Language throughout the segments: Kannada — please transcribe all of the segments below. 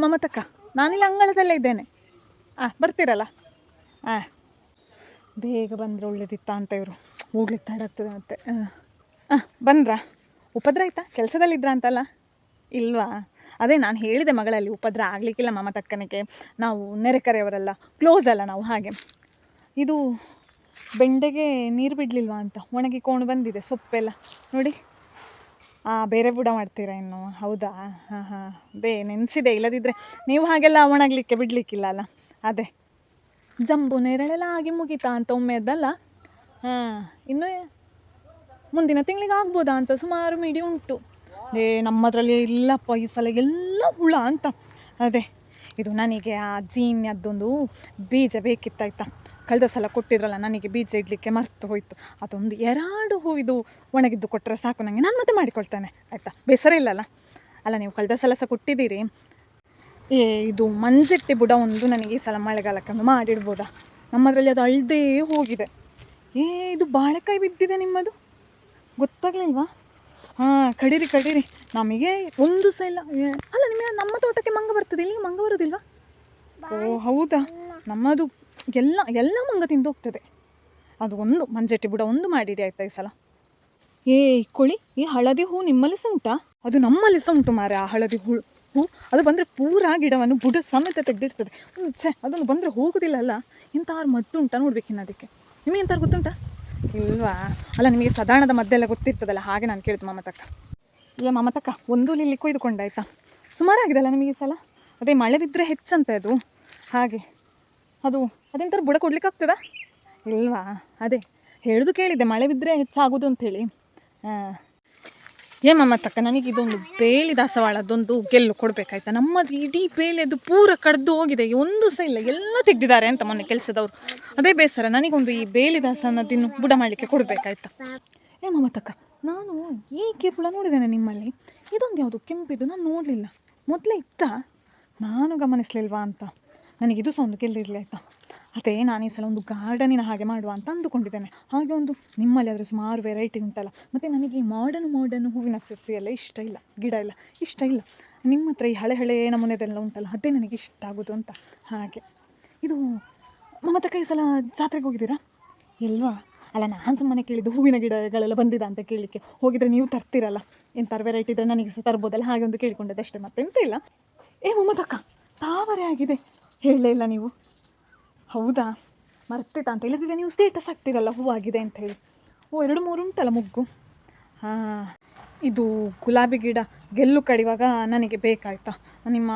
ಮಮತಕ್ಕ, ನಾನಿಲ್ಲಿ ಅಂಗಳದಲ್ಲೇ ಇದ್ದೇನೆ. ಬರ್ತೀರಲ್ಲ? ಬೇಗ ಬಂದರೆ ಒಳ್ಳೇದಿತ್ತ ಅಂತ ಇವರು ಹೋಗ್ಲಿಕ್ಕೆ ತಡ ಆಗ್ತದೆ ಮತ್ತೆ. ಬಂದ್ರಾ? ಉಪದ್ರ ಆಯ್ತಾ? ಕೆಲಸದಲ್ಲಿದ್ರಾ ಅಂತಲ್ಲ? ಇಲ್ವಾ? ಅದೇ ನಾನು ಹೇಳಿದೆ ಮಗಳಲ್ಲಿ ಉಪದ್ರ ಆಗಲಿಕ್ಕಿಲ್ಲ ಮಮತಕ್ಕನಿಗೆ, ನಾವು ನೆರೆಕರೆಯವರೆಲ್ಲ ಕ್ಲೋಸ್ ಅಲ್ಲ ನಾವು, ಹಾಗೆ. ಇದು ಬೆಂಡೆಗೆ ನೀರು ಬಿಡಲಿಲ್ವಾ ಅಂತ ಒಣಗಿಕೊಂಡು ಬಂದಿದೆ ಸೊಪ್ಪೆಲ್ಲ ನೋಡಿ. ಬೇರೆ ಬುಡ ಮಾಡ್ತೀರಾ ಇನ್ನು? ಹೌದಾ? ಅದೇ ನೆನೆಸಿದೆ, ಇಲ್ಲದಿದ್ದರೆ ನೀವು ಹಾಗೆಲ್ಲ ಒಣಗಲಿಕ್ಕೆ ಬಿಡಲಿಕ್ಕಿಲ್ಲ ಅಲ್ಲ. ಅದೇ ಜಂಬು ನೇರಳೆಲ್ಲ ಆಗಿ ಮುಗಿತಾ ಅಂತ ಒಮ್ಮೆದ್ದಲ್ಲ. ಇನ್ನು ಮುಂದಿನ ತಿಂಗಳಿಗೆ ಆಗ್ಬೋದಾ ಅಂತ ಸುಮಾರು ಮಿಡಿ ಉಂಟು. ನಮ್ಮದ್ರಲ್ಲಿ ಇಲ್ಲಪ್ಪ ಈ ಸಲ ಎಲ್ಲ ಹುಳ ಅಂತ. ಅದೇ ಇದು ನನಗೆ ಆ ಜೀನ್ಯದ್ದೊಂದು ಬೀಜ ಬೇಕಿತ್ತಾಯ್ತಾ. ಕಳೆದ ಸಲ ಕೊಟ್ಟಿದ್ರಲ್ಲ ನನಗೆ ಬೀಜ ಇಡಲಿಕ್ಕೆ ಮರ್ತು ಹೋಯಿತು. ಅದೊಂದು 2 ಹೂ ಇದು ಒಣಗಿದ್ದು ಕೊಟ್ಟರೆ ಸಾಕು ನನಗೆ, ನಾನು ಮತ್ತೆ ಮಾಡಿಕೊಳ್ತೇನೆ ಆಯಿತಾ. ಬೇಸರ ಇಲ್ಲಲ್ಲ? ಅಲ್ಲ, ನೀವು ಕಳೆದ ಸಲ ಸಹ ಕೊಟ್ಟಿದ್ದೀರಿ. ಇದು ಮಂಜೆಟ್ಟಿ ಬುಡ ಒಂದು ನನಗೆ ಈ ಸಲ ಮಳೆಗಾಲಕ್ಕೆ ಒಂದು ಮಾಡಿಡ್ಬೋದಾ? ನಮ್ಮದರಲ್ಲಿ ಅದು ಅಳ್ದೇ ಹೋಗಿದೆ. ಇದು ಬಾಳೆಕಾಯಿ ಬಿದ್ದಿದೆ ನಿಮ್ಮದು, ಗೊತ್ತಾಗಲಿಲ್ವಾ? ಕಡೀರಿ. ನಮಗೆ ಒಂದು ಸಹ ಇಲ್ಲ. ಅಲ್ಲ, ನಿಮಗೆ ನಮ್ಮ ತೋಟಕ್ಕೆ ಮಂಗ ಬರ್ತದೆ, ಇಲ್ಲಿಗೆ ಮಂಗ ಬರೋದಿಲ್ವಾ? ಹೌದಾ? ನಮ್ಮದು ಎಲ್ಲ ಮಂಗ ತಿಂದು ಹೋಗ್ತದೆ. ಅದು ಒಂದು ಮಂಜೆಟ್ಟಿ ಬುಡ ಒಂದು ಮಾಡಿಡಿ ಆಯ್ತಾ ಈ ಸಲ. ಇಕ್ಕೊಳ್ಳಿ, ಈ ಹಳದಿ ಹೂ ನಿಮ್ಮಲ್ಲಿ ಸಹ ಉಂಟಾ? ಅದು ನಮ್ಮಲ್ಲಿ ಸಹ ಉಂಟು ಮಾರೆ, ಆ ಹಳದಿ ಹೂ. ಅದು ಬಂದರೆ ಪೂರಾ ಗಿಡವನ್ನು ಬುಡ ಸಮೇತ ತೆಗೆದಿರ್ತದೆ. ಅದೊಂದು ಬಂದರೆ ಹೋಗೋದಿಲ್ಲ ಅಲ್ಲ. ಇಂಥವ್ರು ಮದ್ದು ಉಂಟಾ ನೋಡ್ಬೇಕಿನ್ನು ಅದಕ್ಕೆ. ನಿಮಗೆ ಎಂಥವ್ರು ಗೊತ್ತುಂಟಾ? ಇಲ್ವಾ? ಅಲ್ಲ, ನಿಮಗೆ ಸಾಧಾರಣದ ಮದ್ದೆಲ್ಲ ಗೊತ್ತಿರ್ತದಲ್ಲ, ಹಾಗೆ ನಾನು ಕೇಳಿದ್ದು ಮಮತಕ್ಕ. ಮಮತಕ್ಕ, ಒಂದು ಲಿಲ್ಲಿ ಕೊಯ್ದುಕೊಂಡಾಯ್ತಾ? ಸುಮಾರಾಗಿದೆಲ್ಲ ನಿಮಗೆ ಈ ಸಲ. ಅದೇ ಮಳೆ ಬಿದ್ದರೆ ಹೆಚ್ಚಂತೆ ಅದು, ಹಾಗೆ. ಅದೆಂಥರು ಬುಡ ಕೊಡ್ಲಿಕ್ಕೆ ಆಗ್ತದಾ? ಇಲ್ವಾ? ಅದೇ ಹೇಳೋದು ಕೇಳಿದ್ದೆ, ಮಳೆ ಬಿದ್ದರೆ ಹೆಚ್ಚಾಗೋದು ಅಂಥೇಳಿ. ಮಮತಕ್ಕ, ನನಗಿದೊಂದು ಬೇಲಿ ದಾಸವಾಳದೊಂದು ಗೆಲ್ಲು ಕೊಡಬೇಕಾಯ್ತಾ. ನಮ್ಮದು ಇಡೀ ಬೇಲಿ ಅದು ಪೂರ ಕಡ್ದು ಹೋಗಿದೆ, ಒಂದು ಸಹ ಇಲ್ಲ, ಎಲ್ಲ ತೆಗೆದಿದ್ದಾರೆ ಅಂತ ಮೊನ್ನೆ ಕೆಲಸದವರು. ಅದೇ ಬೇಸರ ನನಗೊಂದು. ಈ ಬೇಲಿ ದಾಸನದಿನ್ನು ಬುಡ ಮಾಡಲಿಕ್ಕೆ ಕೊಡಬೇಕಾಯ್ತಾ. ಮಮತಕ್ಕ, ನಾನು ಈ ಕಿರುಳ ನೋಡಿದ್ದೇನೆ ನಿಮ್ಮಲ್ಲಿ. ಇದೊಂದು ಯಾವುದು ಕೆಂಪಿದ್ದು ನಾನು ನೋಡಲಿಲ್ಲ, ಮೊದಲೇ ಇತ್ತಾ? ನಾನು ಗಮನಿಸಲಿಲ್ವಾ ಅಂತ. ನನಗಿದು ಸಹ ಒಂದು ಗೆಲ್ಲಿರಲಿ ಆಯಿತಾ. ಅದೇ ನಾನು ಈ ಸಲ ಒಂದು ಗಾರ್ಡನಿನ ಹಾಗೆ ಮಾಡುವ ಅಂತ ಅಂದುಕೊಂಡಿದ್ದೇನೆ. ಹಾಗೆ ಒಂದು ನಿಮ್ಮಲ್ಲಿ ಆದರೆ ಸುಮಾರು ವೆರೈಟಿ ಉಂಟಲ್ಲ. ಮತ್ತು ನನಗೆ ಈ ಮಾಡರ್ನ್ ಹೂವಿನ ಸಸ್ಯ ಎಲ್ಲ ಇಷ್ಟ ಇಲ್ಲ, ಗಿಡ ಎಲ್ಲ ಇಷ್ಟ ಇಲ್ಲ. ನಿಮ್ಮ ಹತ್ರ ಈ ಹಳೆ ನಮೂನೆದೆಲ್ಲ ಉಂಟಲ್ಲ, ಅದೇ ನನಗೆ ಇಷ್ಟ ಆಗೋದು ಅಂತ. ಹಾಗೆ ಇದು ಮಮತಕ್ಕ, ಈ ಸಲ ಜಾತ್ರೆಗೆ ಹೋಗಿದ್ದೀರಾ? ಇಲ್ವಾ? ಅಲ್ಲ, ನಾನು ಸುಮ್ಮನೆ ಕೇಳಿದ್ದು ಹೂವಿನ ಗಿಡಗಳೆಲ್ಲ ಬಂದಿದೆ ಅಂತ ಕೇಳಲಿಕ್ಕೆ. ಹೋಗಿದ್ರೆ ನೀವು ತರ್ತೀರಲ್ಲ, ಎಂಥಾರು ವೆರೈಟಿ ಇದ್ದರೆ ನನಗೆ ಸಹ ತರ್ಬೋದಲ್ಲ, ಹಾಗೆ ಒಂದು ಕೇಳಿಕೊಂಡದ್ದು ಅಷ್ಟೇ, ಮತ್ತೆ ಎಂತ ಇಲ್ಲ. ಮಮತಕ್ಕ, ತಾವರೆ ಆಗಿದೆ, ಹೇಳಲೇ ಇಲ್ಲ ನೀವು. ಹೌದಾ? ಮರ್ತಿತ್ತ ಅಂತ. ಇಲ್ಲದಿದ್ದರೆ ನೀವು ಸ್ಟೇಟಸ್ ಹಾಕ್ತಿರಲ್ಲ ಹೂವಾಗಿದೆ ಅಂತ ಹೇಳಿ. 2-3 ಉಂಟಲ್ಲ ಮೊಗ್ಗು. ಇದು ಗುಲಾಬಿ ಗಿಡ ಗೆಲ್ಲು ಕಡಿವಾಗ ನನಗೆ ಬೇಕಾಯ್ತಾ. ನಿಮ್ಮ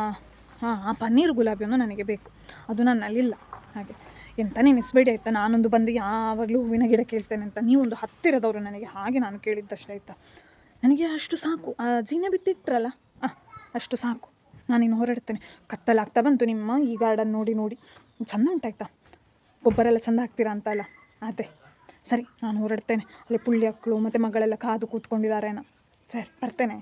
ಆ ಪನ್ನೀರು ಗುಲಾಬಿಯನ್ನು ನನಗೆ ಬೇಕು, ಅದು ನನ್ನಲ್ಲಿಲ್ಲ. ಹಾಗೆ ಎಂತ ನೆನೆಸ್ಬೇಡಿ ಆಯಿತಾ. ನಾನೊಂದು ಬಂದು ಯಾವಾಗಲೂ ಹೂವಿನ ಗಿಡ ಕೇಳ್ತೇನೆ ಅಂತ. ನೀವೊಂದು ಹತ್ತಿರದವರು ನನಗೆ, ಹಾಗೆ ನಾನು ಕೇಳಿದ್ದಷ್ಟೇ ಆಯಿತಾ. ನನಗೆ ಅಷ್ಟು ಸಾಕು. ಜೀನೆ ಬಿತ್ತಿಟ್ರಲ್ಲ, ಅಷ್ಟು ಸಾಕು. ನಾನಿನ್ನು ಹೊರಡ್ತೇನೆ, ಕತ್ತಲಾಗ್ತಾ ಬಂತು. ನಿಮ್ಮ ಈ ಗಾರ್ಡನ್ ನೋಡಿ ಚೆಂದ ಉಂಟಾಯ್ತಾ. ಗೊಬ್ಬರ ಎಲ್ಲ ಚೆಂದ ಹಾಕ್ತೀರಾ ಅಂತ ಅಲ್ಲ. ಅದೇ ಸರಿ, ನಾನು ಹೊರಡ್ತೇನೆ. ಅಲ್ಲಿ ಪುಳ್ಳಿ ಮಕ್ಕಳು ಮತ್ತು ಮಗಳೆಲ್ಲ ಕಾದು ಕೂತ್ಕೊಂಡಿದ್ದಾರೇನೋ. ಸರಿ, ಬರ್ತೇನೆ.